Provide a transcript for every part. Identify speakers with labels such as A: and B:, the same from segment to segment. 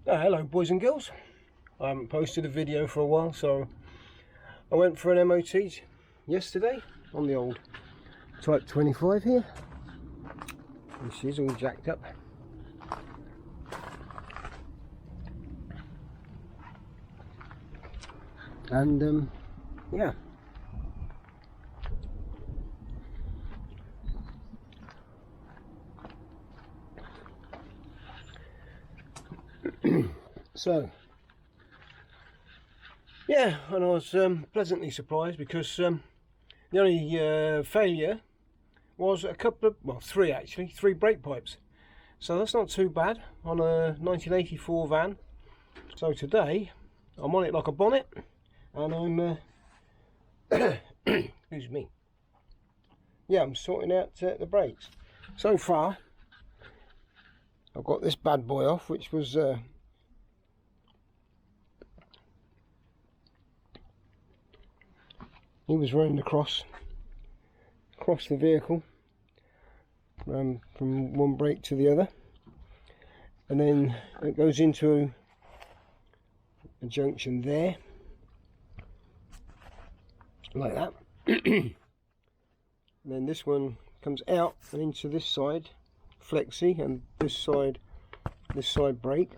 A: Hello boys and girls. I haven't posted a video for a while, so I went for an MOT yesterday on the old Type 25 here. And she's all jacked up. And yeah. So yeah, and I was pleasantly surprised because the only failure was a couple of, well, three actually, three brake pipes. So that's not too bad on a 1984 van. So today I'm on it like a bonnet, and I'm excuse me. Yeah, I'm sorting out the brakes. So far I've got this bad boy off, which was he was running across the vehicle from one brake to the other, and then it goes into a junction there like that. And then this one comes out and into this side flexi, and this side brake.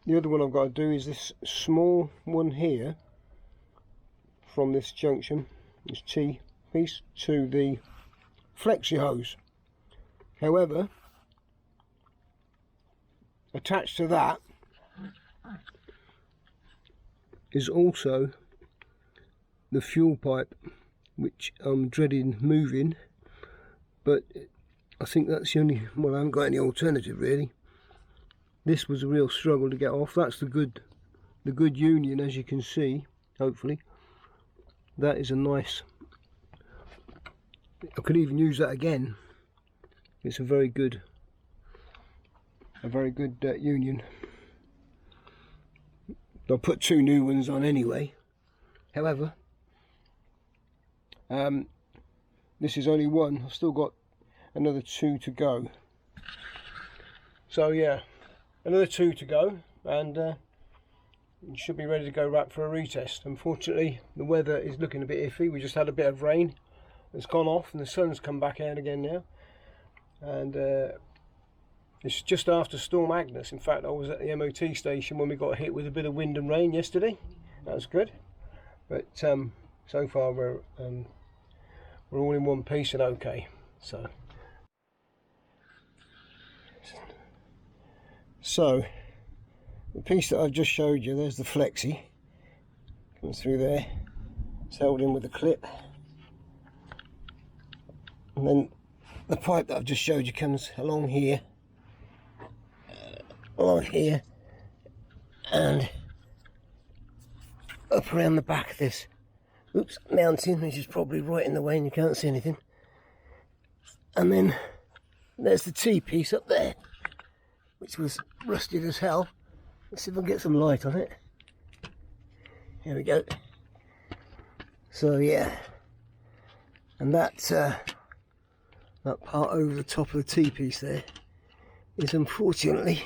A: The other one I've got to do is this small one here, from this junction, this T piece, to the flexi hose. However, attached to that is also the fuel pipe, which I'm dreading moving, but I think that's the only, well, I haven't got any alternative really. This was a real struggle to get off. That's the good union, as you can see, hopefully. That is a nice, I could even use that again. It's a very good union. I'll put two new ones on anyway. However, this is only one. I've still got another two to go. So yeah, another two to go, and should be ready to go wrap for a retest. Unfortunately, the weather is looking a bit iffy. We just had a bit of rain. It's gone off and the sun's come back out again now. And it's just after Storm Agnes. In fact, I was at the MOT station when we got hit with a bit of wind and rain yesterday. That was good. But so far we're all in one piece and okay. So the piece that I've just showed you, there's the flexi, comes through there, it's held in with a clip, and then the pipe that I've just showed you comes along here, and up around the back of this mountain, which is probably right in the way and you can't see anything. And then there's the T piece up there, which was rusted as hell. Let's see if I can get some light on it. Here we go. So yeah, and that part over the top of the T-piece there is unfortunately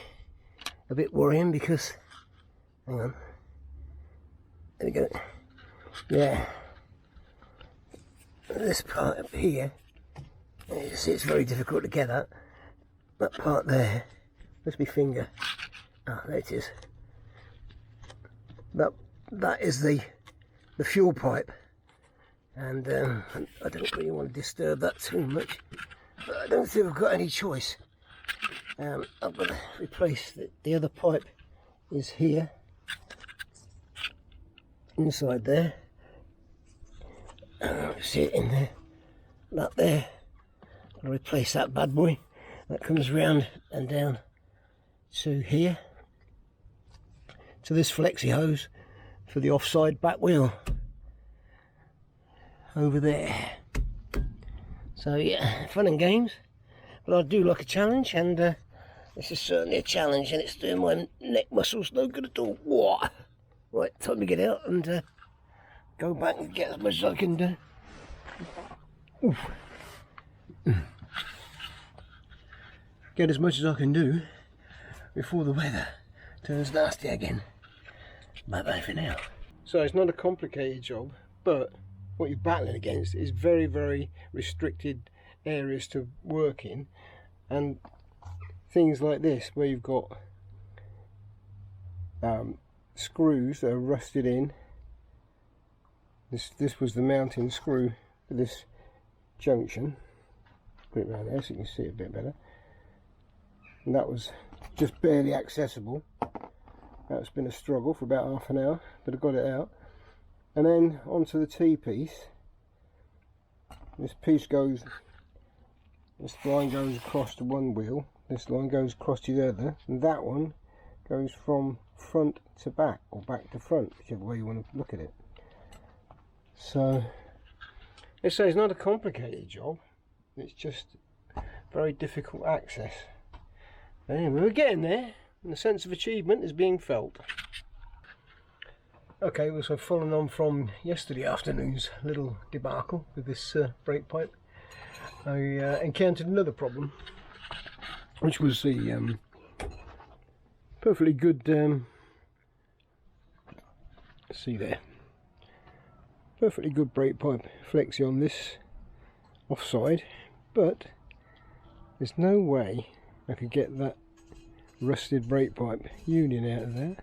A: a bit worrying, because, hang on, there we go. Yeah, this part up here, you see it's very difficult to get at. That part there, where's my finger? Ah, there it is. That is the fuel pipe, and I don't really want to disturb that too much, but I don't think I've got any choice. I've got to replace the other pipe. Is here, inside there. See it in there. That there. I'll replace that bad boy. That comes round and down to here, to this flexi hose for the offside back wheel over there. So yeah, fun and games, but I do like a challenge, and this is certainly a challenge, and it's doing my neck muscles no good at all. What? Right, time to get out and go back and get as much as I can do. Oof. get as much as I can do before the weather turns nasty again. Bye bye for now. So it's not a complicated job, but what you're battling against is very, very restricted areas to work in, and things like this where you've got screws that are rusted in. This was the mounting screw for this junction. Put it around there so you can see it a bit better. And that was just barely accessible. That's been a struggle for about half an hour, but I got it out. And then onto the T-piece. This piece goes, this line goes across to one wheel, this line goes across to the other, and that one goes from front to back, or back to front, whichever way you want to look at it. So, let's say it's not a complicated job, it's just very difficult access. But anyway, we're getting there, and the sense of achievement is being felt. Okay, well, so following on from yesterday afternoon's little debacle with this brake pipe, I encountered another problem, which was the perfectly good, see there, perfectly good brake pipe flexi on this offside, but there's no way I could get that rusted brake pipe union out of there.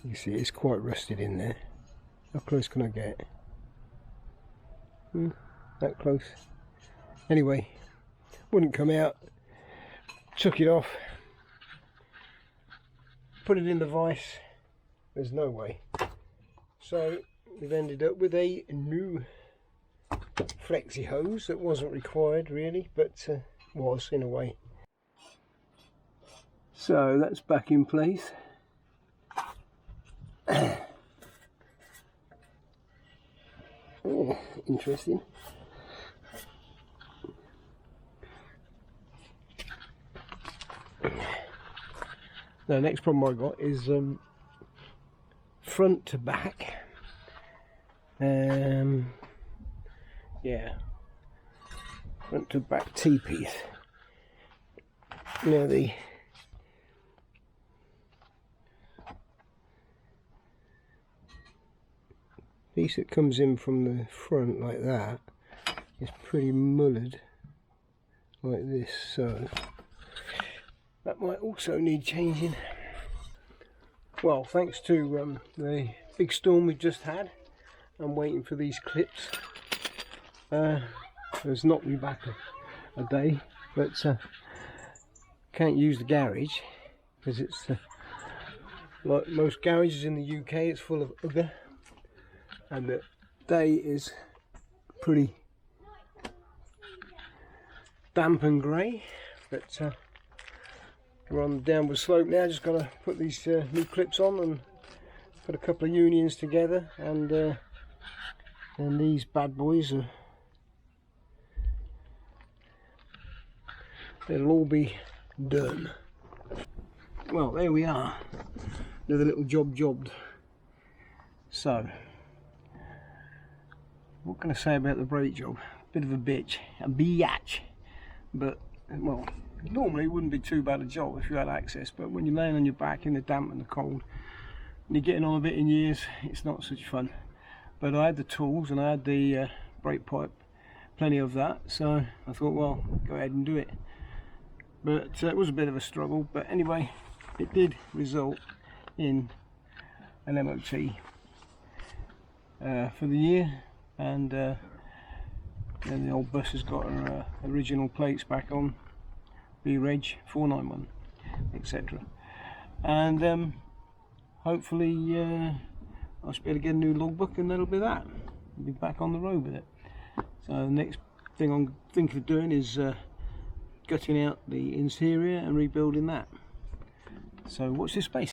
A: You see it's quite rusted in there. How close can I get? That close. Anyway, wouldn't come out. Took it off. Put it in the vise. There's no way. So we've ended up with a new flexi hose that wasn't required really, but was in a way. So that's back in place. Oh, interesting. The next problem I got is front to back. Yeah, front to back T-piece. Now the piece that comes in from the front like that is pretty mullered like this, so that might also need changing. Well, thanks to the big storm we've just had, I'm waiting for these clips. It's knocked me back a day, but can't use the garage because it's like most garages in the UK, it's full of ugger. And the day is pretty damp and grey, but we're on the downward slope now. Just got to put these new clips on and put a couple of unions together, and then these bad boys are, it'll all be done. Well, there we are, another little jobbed. So what can I say about the brake job? Bit of a bitch, a biatch, but well, normally it wouldn't be too bad a job if you had access, but when you're laying on your back in the damp and the cold and you're getting on a bit in years, it's not such fun. But I had the tools and I had the brake pipe, plenty of that, so I thought, well, go ahead and do it. But it was a bit of a struggle, but anyway, it did result in an MOT for the year. And then the old bus has got her original plates back on, B-Reg 491, etc. And hopefully I should be able to get a new logbook, and that'll be that. I'll be back on the road with it. So the next thing I'm thinking of doing is gutting out the interior and rebuilding that. So watch this space.